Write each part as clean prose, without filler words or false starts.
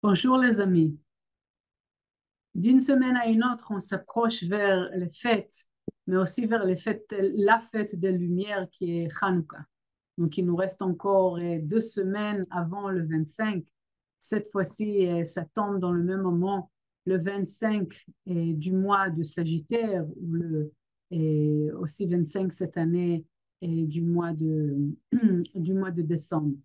Bonjour les amis. D'une semaine à une autre, on s'approche vers les fêtes, mais aussi vers les fêtes, la fête des Lumières qui est Hanouka. Donc il nous reste encore 2 semaines avant le 25. Cette fois-ci, ça tombe dans le même moment, le 25 du mois de Sagittaire, et aussi 25 cette année et du mois de décembre.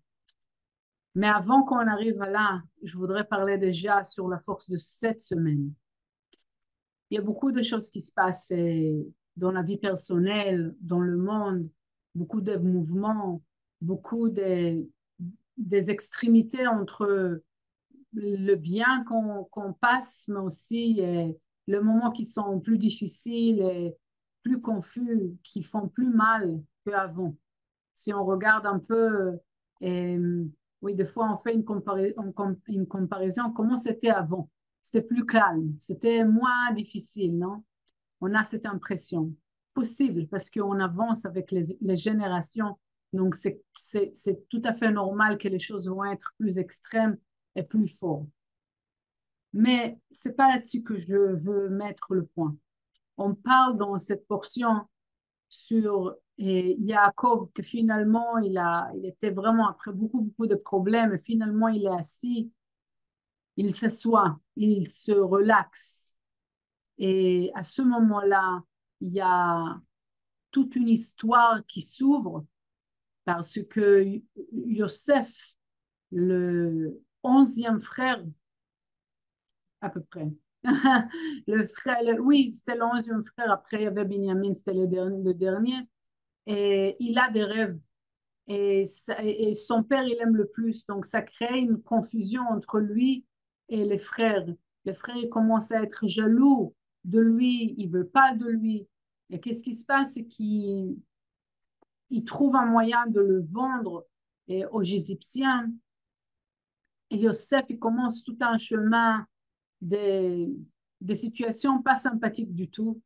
Mais avant qu'on arrive à là, je voudrais parler déjà sur la force de cette semaine. Il y a beaucoup de choses qui se passent dans la vie personnelle, dans le monde, beaucoup de mouvements, beaucoup des extrémités entre le bien qu'on passe, mais aussi le moment qui sont plus difficiles et plus confus, qui font plus mal qu'avant. Si on regarde un peu, oui, des fois on fait une comparaison, comment c'était avant. C'était plus calme, c'était moins difficile, non? On a cette impression. Possible, parce qu'on avance avec les générations, donc c'est tout à fait normal que les choses vont être plus extrêmes et plus fortes. Mais c'est pas là-dessus que je veux mettre le point. On parle dans cette portion sur Yaakov, que finalement, il était vraiment, après beaucoup de problèmes, finalement, il est assis, il s'assoit, il se relaxe. Et à ce moment-là, il y a toute une histoire qui s'ouvre parce que Yosef, le 11e frère, à peu près, oui, c'était le 11e frère, après il y avait Binyamin, c'était le dernier, et il a des rêves. Et son père, il aime le plus. Donc, ça crée une confusion entre lui et les frères. Les frères, ils commencent à être jaloux de lui. Ils ne veulent pas de lui. Et qu'est-ce qui se passe? C'est qu'ils trouvent un moyen de le vendre aux Égyptiens. Et Yosef, il commence tout un chemin des, des situations pas sympathiques du tout.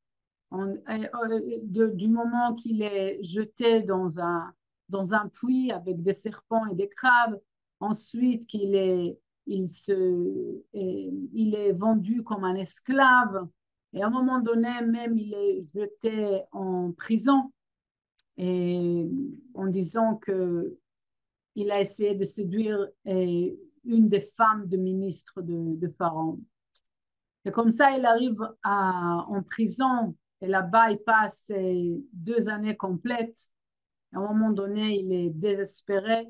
Du moment qu'il est jeté dans un puits avec des serpents et des crabes, ensuite il est vendu comme un esclave, et à un moment donné, même, il est jeté en prison, et en disant que il a essayé de séduire une des femmes de ministre de Pharaon. Et comme ça, il arrive en prison et là-bas, il passe 2 années complètes. À un moment donné, il est désespéré.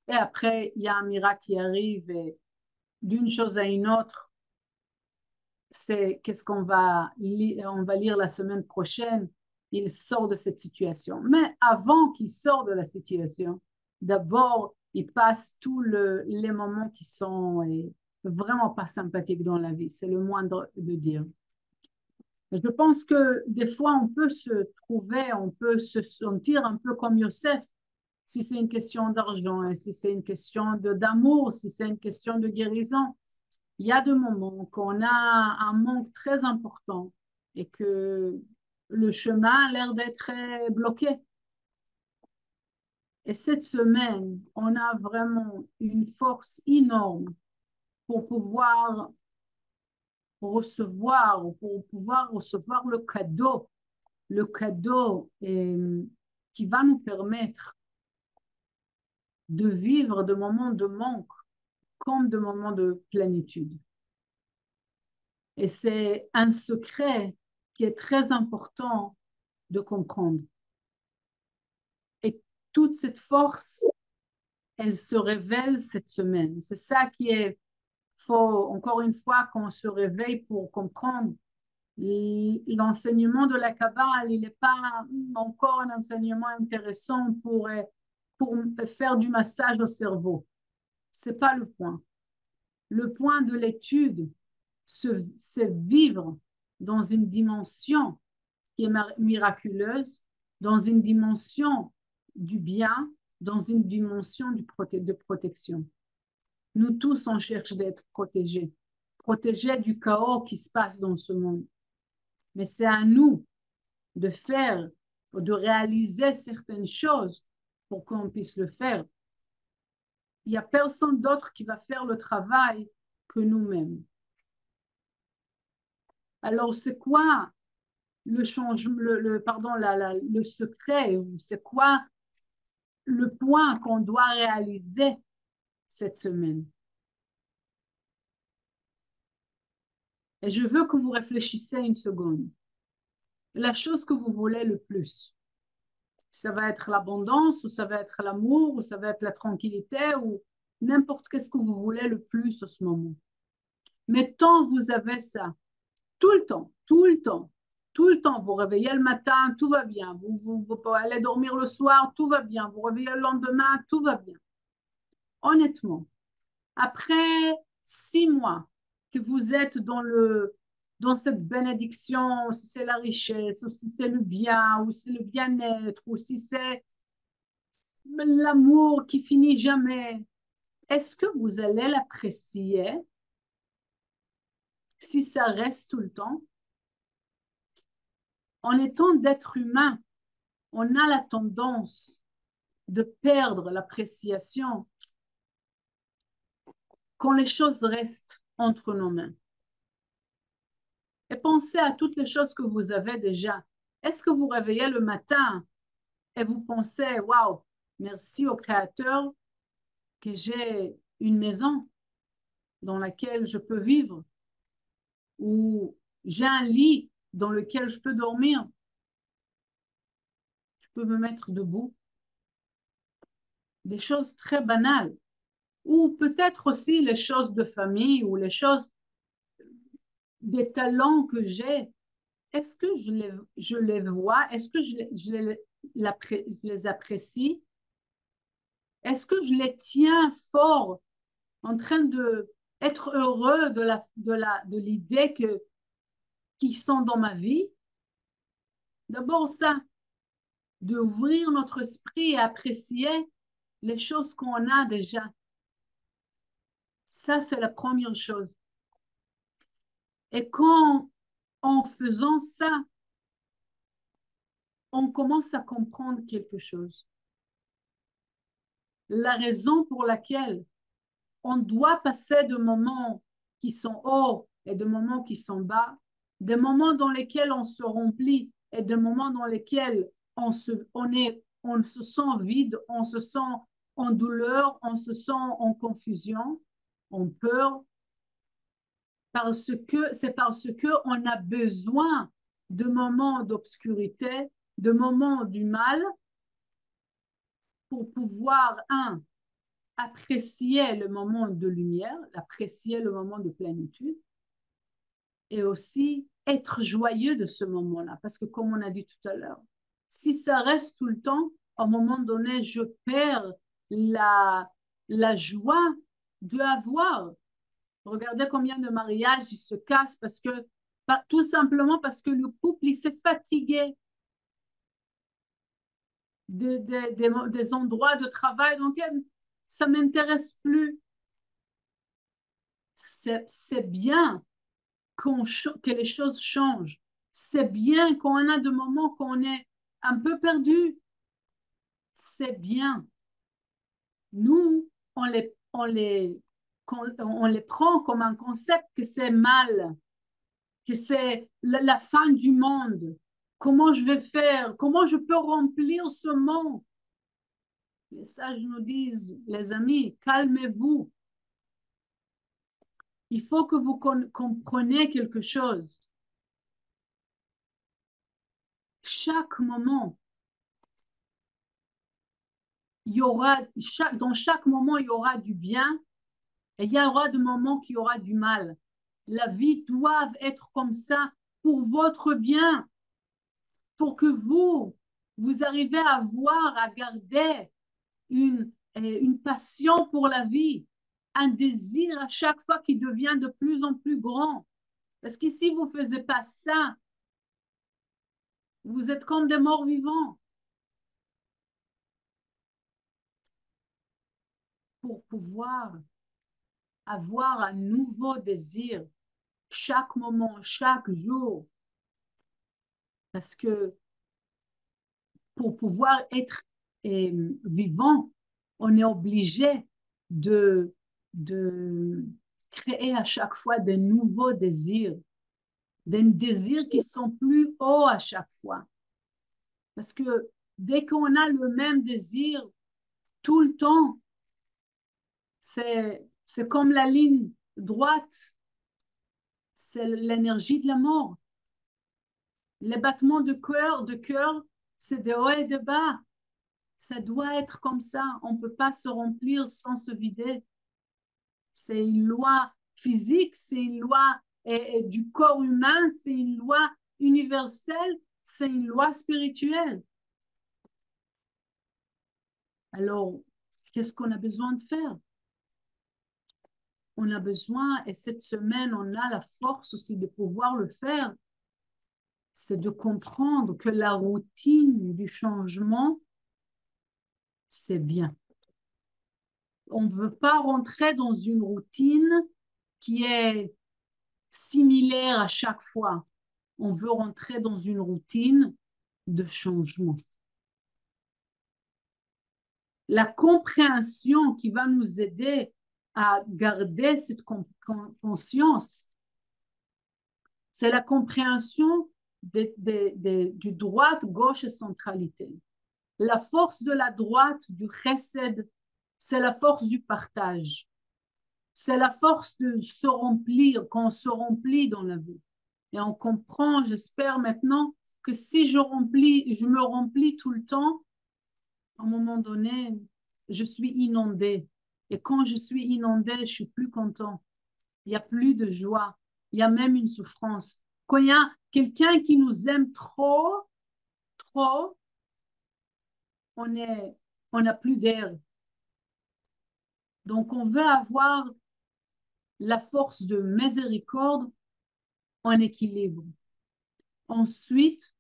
Et après, il y a un miracle qui arrive et d'une chose à une autre, c'est qu'est-ce on va lire la semaine prochaine. Il sort de cette situation. Mais avant qu'il sorte de la situation, d'abord, il passe les moments qui sont vraiment pas sympathiques dans la vie. C'est le moindre de dire. Je pense que des fois, on peut se trouver, on peut se sentir un peu comme Youssef, si c'est une question d'argent, et si c'est une question d'amour, si c'est une question de guérison. Il y a des moments qu'on a un manque très important et que le chemin a l'air d'être bloqué. Et cette semaine, on a vraiment une force énorme pour pouvoir pour pouvoir recevoir le cadeau qui va nous permettre de vivre de moments de manque comme de moments de plénitude. Et c'est un secret qui est très important de comprendre. Et toute cette force, elle se révèle cette semaine. C'est ça qui est, faut encore une fois qu'on se réveille pour comprendre. L'enseignement de la Kabbale, il n'est pas encore un enseignement intéressant pour faire du massage au cerveau. C'est pas le point. Le point de l'étude, c'est vivre dans une dimension qui est miraculeuse, dans une dimension du bien, dans une dimension de protection. Nous tous, on cherche d'être protégés du chaos qui se passe dans ce monde. Mais c'est à nous de faire, de réaliser certaines choses pour qu'on puisse le faire. Il n'y a personne d'autre qui va faire le travail que nous-mêmes. Alors, c'est quoi le changement, le secret, c'est quoi le point qu'on doit réaliser cette semaine? Et je veux que vous réfléchissiez une seconde. La chose que vous voulez le plus, ça va être l'abondance, ou ça va être l'amour, ou ça va être la tranquillité, ou n'importe qu'est-ce que vous voulez le plus en ce moment. Mais tant vous avez ça, tout le temps, tout le temps, tout le temps, vous réveillez le matin, tout va bien. Vous allez dormir le soir, tout va bien. Vous réveillez le lendemain, tout va bien. Honnêtement, après 6 mois que vous êtes dans cette bénédiction, si c'est la richesse, ou si c'est le bien, ou si c'est le bien-être, ou si c'est l'amour qui finit jamais, est-ce que vous allez l'apprécier si ça reste tout le temps? En étant d'être humain, on a la tendance de perdre l'appréciation quand les choses restent entre nos mains. Et pensez à toutes les choses que vous avez déjà. Est-ce que vous réveillez le matin et vous pensez, waouh, merci au Créateur que j'ai une maison dans laquelle je peux vivre, ou j'ai un lit dans lequel je peux dormir, je peux me mettre debout. Des choses très banales. Ou peut-être aussi les choses de famille ou les choses des talents que j'ai. Est-ce que je les vois? Est-ce que je les apprécie? Est-ce que je les tiens fort en train de être heureux de l'idée qu'ils sont dans ma vie? D'abord ça, d'ouvrir notre esprit et apprécier les choses qu'on a déjà. Ça, c'est la première chose. Et quand, en faisant ça, on commence à comprendre quelque chose. La raison pour laquelle on doit passer de moments qui sont hauts et de moments qui sont bas, des moments dans lesquels on se remplit et des moments dans lesquels on se sent vide, on se sent en douleur, on se sent en confusion, en peur, c'est parce que on a besoin de moments d'obscurité, de moments du mal pour pouvoir, apprécier le moment de lumière, apprécier le moment de plénitude et aussi être joyeux de ce moment-là. Parce que comme on a dit tout à l'heure, si ça reste tout le temps, à un moment donné, je perds la joie de avoir. Regardez combien de mariages ils se cassent parce que, tout simplement parce que le couple, il s'est fatigué des endroits de travail dans lesquels ça ne m'intéresse plus. C'est bien que les choses changent. C'est bien qu'on a des moments qu'on est un peu perdu. C'est bien. Nous, on les prend comme un concept que c'est mal, que c'est la fin du monde. Comment je vais faire? Comment je peux remplir ce monde? Les sages nous disent, les amis, calmez-vous. Il faut que vous compreniez quelque chose. Chaque moment, dans chaque moment, il y aura du bien et il y aura des moments qui y aura du mal. La vie doit être comme ça pour votre bien, pour que vous arrivez à voir, à garder une passion pour la vie, un désir à chaque fois qui devient de plus en plus grand. Parce que si vous ne faisiez pas ça, vous êtes comme des morts vivants. Pour pouvoir avoir un nouveau désir chaque moment, chaque jour. Parce que pour pouvoir être vivant, on est obligé de créer à chaque fois des nouveaux désirs, des désirs qui sont plus hauts à chaque fois. Parce que dès qu'on a le même désir tout le temps, c'est comme la ligne droite, c'est l'énergie de la mort. Les battements de cœur, c'est de haut et de bas. Ça doit être comme ça. On ne peut pas se remplir sans se vider. C'est une loi physique, c'est une loi du corps humain, c'est une loi universelle, c'est une loi spirituelle. Alors, qu'est-ce qu'on a besoin de faire? On a besoin, et cette semaine, on a la force aussi de pouvoir le faire, c'est de comprendre que la routine du changement, c'est bien. On ne veut pas rentrer dans une routine qui est similaire à chaque fois. On veut rentrer dans une routine de changement. La compréhension qui va nous aider à garder cette conscience, c'est la compréhension du droite, gauche et centralité. La force de la droite, du chesed, c'est la force du partage. C'est la force de se remplir, qu'on se remplit dans la vie. Et on comprend, j'espère maintenant, que si je me remplis tout le temps, à un moment donné, je suis inondée. Et quand je suis inondée, je suis plus content. Il n'y a plus de joie. Il y a même une souffrance. Quand il y a quelqu'un qui nous aime trop, trop, on n'a plus d'air. Donc, on veut avoir la force de miséricorde en équilibre. Ensuite,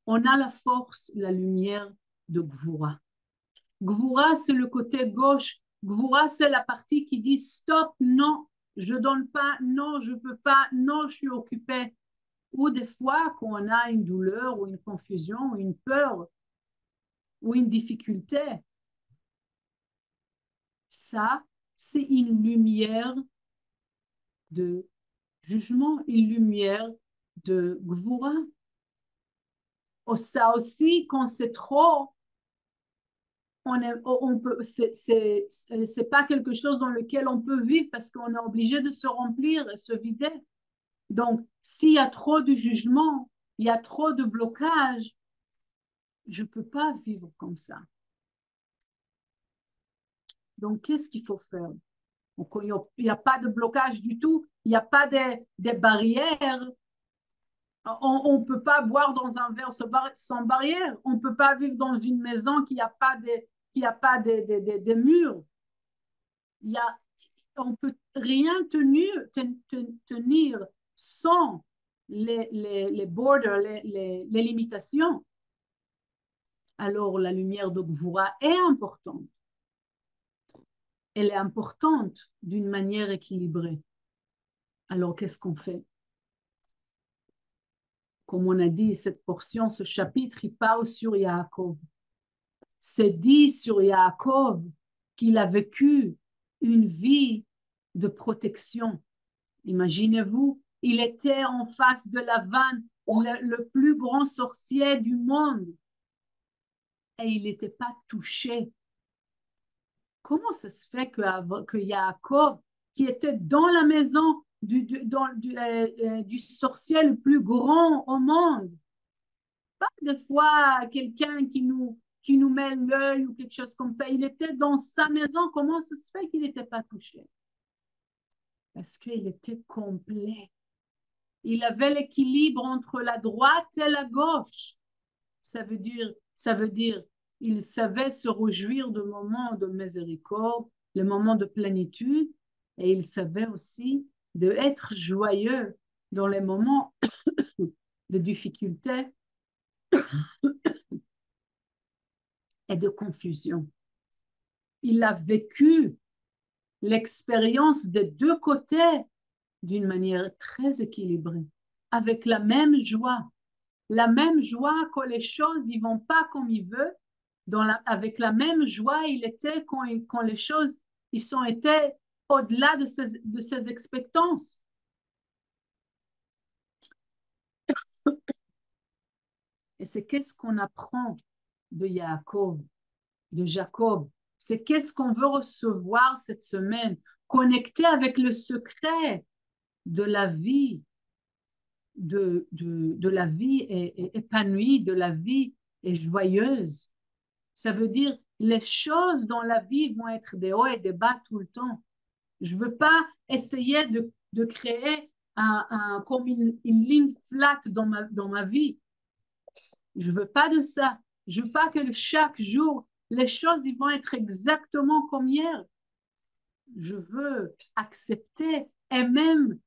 on a la force, la lumière de Gvura. Gvura, c'est le côté gauche. Gvura, c'est la partie qui dit stop, non, je donne pas, non, je peux pas, non, je suis occupé. Ou des fois, quand on a une douleur ou une confusion ou une peur ou une difficulté, ça, c'est une lumière de jugement, une lumière de Gvura. Ça aussi, quand c'est trop, c'est pas quelque chose dans lequel on peut vivre parce qu'on est obligé de se remplir et se vider. Donc, s'il y a trop de jugement, il y a trop de blocage, je peux pas vivre comme ça. Donc, qu'est-ce qu'il faut faire? Donc, il n'y a pas de blocage du tout, il n'y a pas de barrières. On ne peut pas boire dans un verre sans barrière. On ne peut pas vivre dans une maison qui n'a pas de murs. On ne peut rien tenir sans les borders, les limitations. Alors, la lumière de Gvura est importante. Elle est importante d'une manière équilibrée. Alors, qu'est-ce qu'on fait? Comme on a dit, cette portion, ce chapitre, il parle sur Yaakov. C'est dit sur Yaakov qu'il a vécu une vie de protection. Imaginez-vous, il était en face de Lavan, le plus grand sorcier du monde, et il n'était pas touché. Comment ça se fait que Yaakov, qui était dans la maison du sorcier le plus grand au monde, pas des fois quelqu'un qui nous met l'œil ou quelque chose comme ça, il était dans sa maison, comment ça se fait qu'il n'était pas touché? Parce qu'il était complet. Il avait l'équilibre entre la droite et la gauche. Ça veut dire, il savait se réjouir de moments de miséricorde, le moment de plénitude, et il savait aussi d'être joyeux dans les moments de difficulté et de confusion. Il a vécu l'expérience des deux côtés d'une manière très équilibrée, avec la même joie. La même joie quand les choses ne vont pas comme il veut, avec la même joie il était quand les choses ils sont été au-delà de ses expectances. Et c'est qu'est-ce qu'on apprend de Yaakov, de Jacob. C'est qu'est-ce qu'on veut recevoir cette semaine, connecté avec le secret de la vie, de la vie épanouie, de la vie et joyeuse. Ça veut dire les choses dans la vie vont être des hauts et des bas tout le temps. Je ne veux pas essayer de créer comme une ligne flat dans ma vie. Je ne veux pas de ça. Je ne veux pas que chaque jour, les choses ils vont être exactement comme hier. Je veux accepter et même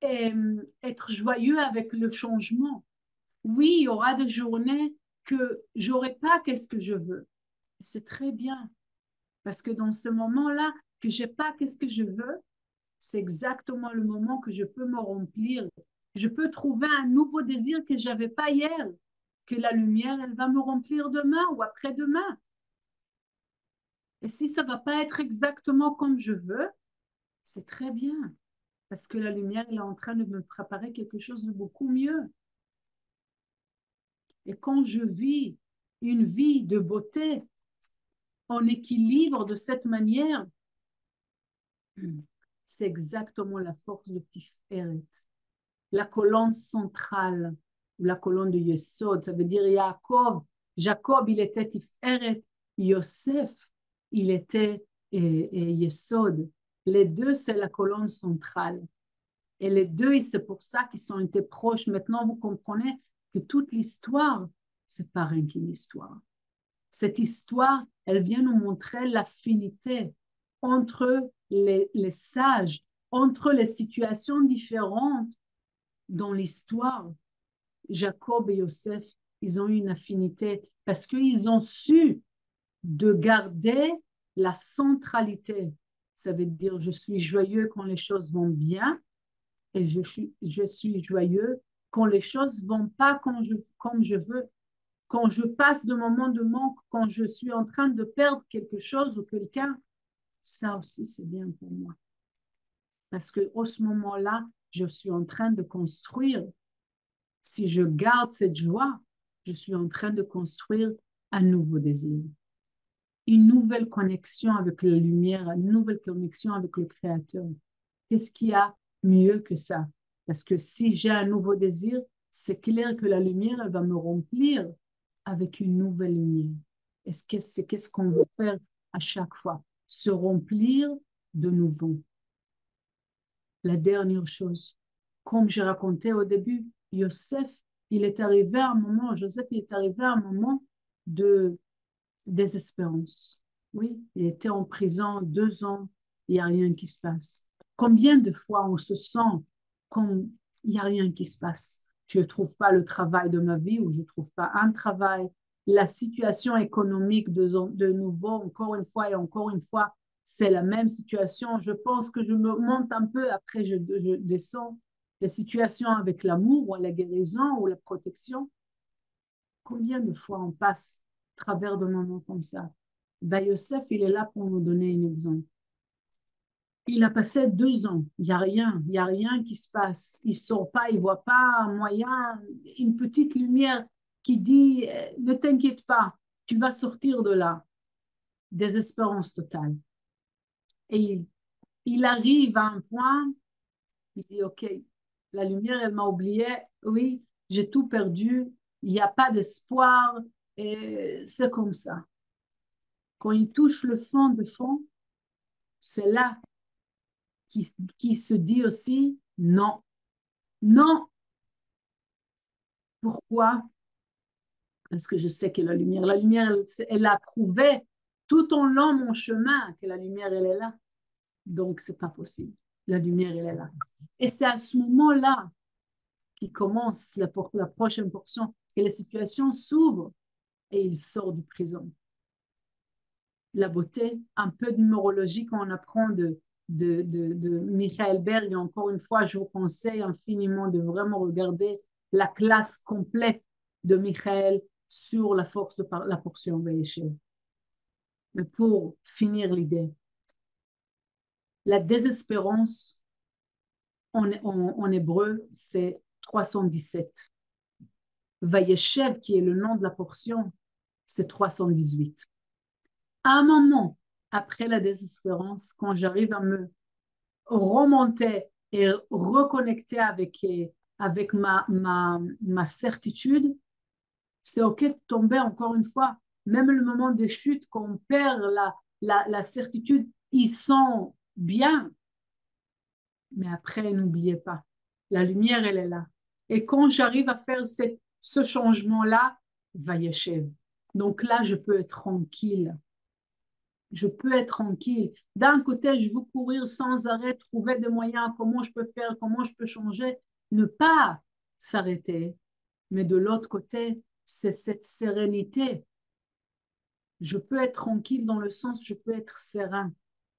être joyeux avec le changement. Oui, il y aura des journées que j'aurai pas qu'est-ce que je veux. C'est très bien. Parce que dans ce moment-là, que j'ai pas qu'est-ce que je veux, c'est exactement le moment que je peux me remplir. Je peux trouver un nouveau désir que j'avais pas hier, que la lumière, elle va me remplir demain ou après-demain. Et si ça va pas être exactement comme je veux, c'est très bien. Parce que la lumière, elle est en train de me préparer quelque chose de beaucoup mieux. Et quand je vis une vie de beauté, en équilibre de cette manière, c'est exactement la force de Tiferet. La colonne centrale, ou la colonne de Yesod, ça veut dire Yaakov. Jacob, il était Tiferet. Yosef, il était Yesod. Les deux, c'est la colonne centrale. Et les deux, c'est pour ça qu'ils ont été proches. Maintenant, vous comprenez que toute l'histoire, c'est pas rien qu'une histoire. Cette histoire, elle vient nous montrer l'affinité entre les sages, entre les situations différentes dans l'histoire. Jacob et Yosef, ils ont eu une affinité parce qu'ils ont su de garder la centralité. Ça veut dire, je suis joyeux quand les choses vont bien et je suis joyeux quand les choses vont pas comme je veux. Quand je passe de moments de manque, quand je suis en train de perdre quelque chose ou quelqu'un, ça aussi c'est bien pour moi. Parce que au ce moment-là, je suis en train de construire. Si je garde cette joie, je suis en train de construire un nouveau désir, une nouvelle connexion avec la lumière, une nouvelle connexion avec le Créateur. Qu'est-ce qu'il y a mieux que ça? Parce que si j'ai un nouveau désir, c'est clair que la lumière, elle va me remplir avec une nouvelle lumière. Est-ce que c'est qu'est-ce qu'on veut faire à chaque fois? Se remplir de nouveau. La dernière chose, comme j'ai raconté au début, Joseph, il est arrivé à un moment, Joseph, il est arrivé à un moment de désespérance. Oui, il était en prison 2 ans, il n'y a rien qui se passe. Combien de fois on se sent comme il n'y a rien qui se passe? Je ne trouve pas le travail de ma vie ou je ne trouve pas un travail. La situation économique de nouveau, encore une fois et encore une fois, c'est la même situation. Je pense que je me monte un peu, après je descends. Les situations avec l'amour ou la guérison ou la protection. Combien de fois on passe à travers de moments comme ça? Ben, Youssef, il est là pour nous donner un exemple. Il a passé 2 ans, il n'y a rien qui se passe. Il ne sort pas, il ne voit pas un moyen, une petite lumière qui dit ne t'inquiète pas, tu vas sortir de là. Désespérance totale. Et il arrive à un point, il dit ok, la lumière, elle m'a oublié, oui, j'ai tout perdu, il n'y a pas d'espoir, et c'est comme ça. Quand il touche le fond de fond, c'est là qui se dit aussi non. Non. Pourquoi? Parce que je sais que la lumière, elle a prouvé tout au long de mon chemin que la lumière, elle est là. Donc, c'est pas possible. La lumière, elle est là. Et c'est à ce moment-là qui commence la prochaine portion, que la situation s'ouvre et il sort du prison. La beauté, un peu de numérologie qu'on apprend de Michael Berg. Et encore une fois, je vous conseille infiniment de vraiment regarder la classe complète de Michael sur la force de la portion Véché. Mais pour finir l'idée, La désespérance, en hébreu, c'est 317. Vayeshev, qui est le nom de la portion, c'est 318. À un moment, après la désespérance, quand j'arrive à me remonter et reconnecter avec ma certitude, c'est OK de tomber encore une fois. Même le moment de chute, quand on perd la certitude, ils sont bien. Mais après, n'oubliez pas, la lumière, elle est là. Et quand j'arrive à faire ce changement-là, Vayeshev. Donc là, je peux être tranquille. Je peux être tranquille. D'un côté, je veux courir sans arrêt, trouver des moyens, comment je peux faire, comment je peux changer, ne pas s'arrêter. Mais de l'autre côté, c'est cette sérénité. Je peux être tranquille dans le sens, je peux être serein.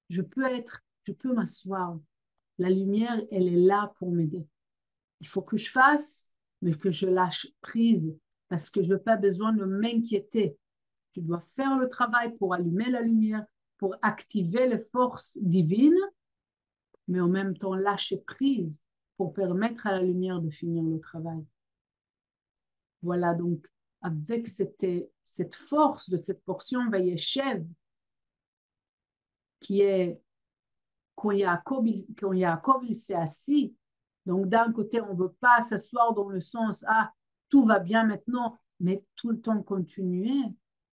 Je peux m'asseoir. La lumière, elle est là pour m'aider. Il faut que je fasse, mais que je lâche prise parce que je n'ai pas besoin de m'inquiéter. Je dois faire le travail pour allumer la lumière, pour activer les forces divines, mais en même temps lâcher prise pour permettre à la lumière de finir le travail. Voilà, donc avec cette force de cette portion Vayeshev, qui est quand Yaakov il s'est assis, donc d'un côté, on ne veut pas s'asseoir dans le sens, ah, tout va bien maintenant, mais tout le temps continuer,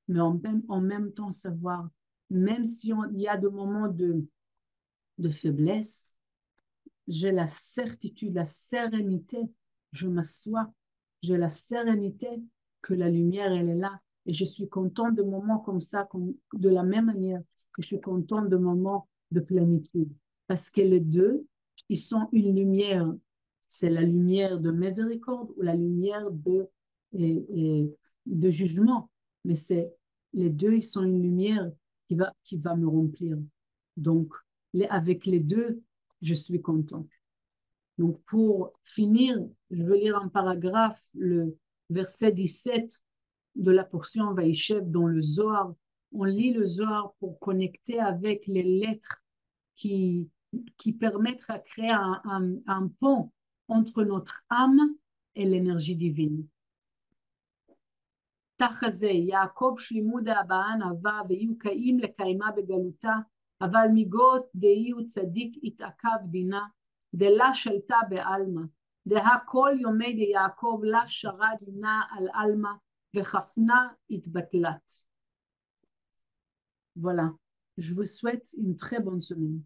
mais en même temps savoir, même si il y a des moments de faiblesse, j'ai la certitude, la sérénité, je m'assois, j'ai la sérénité que la lumière, elle est là. Et je suis contente de moments comme ça, de la même manière que je suis contente de moments de plénitude. Parce que les deux, ils sont une lumière. C'est la lumière de miséricorde ou la lumière de jugement. Mais c'est les deux, ils sont une lumière qui va me remplir. Donc, avec les deux, je suis contente. Donc, pour finir, je veux lire un paragraphe, le verset 17 de la portion Vaïchev dans le Zohar. On lit le Zohar pour connecter avec les lettres qui permettent à créer un pont entre notre âme et l'énergie divine. תחזה, יעקב שלימוד הבאה נבע ויהיו קאים לקיימה בגלותה, אבל מיגות דהיו צדיק התעכב דינה, דלה שלטה בעלמא, דה כל יומי דיעקב לה שרה דינה על עלמא, וחפנה התבטלת. Voilà, je vous souhaite une très bonne semaine.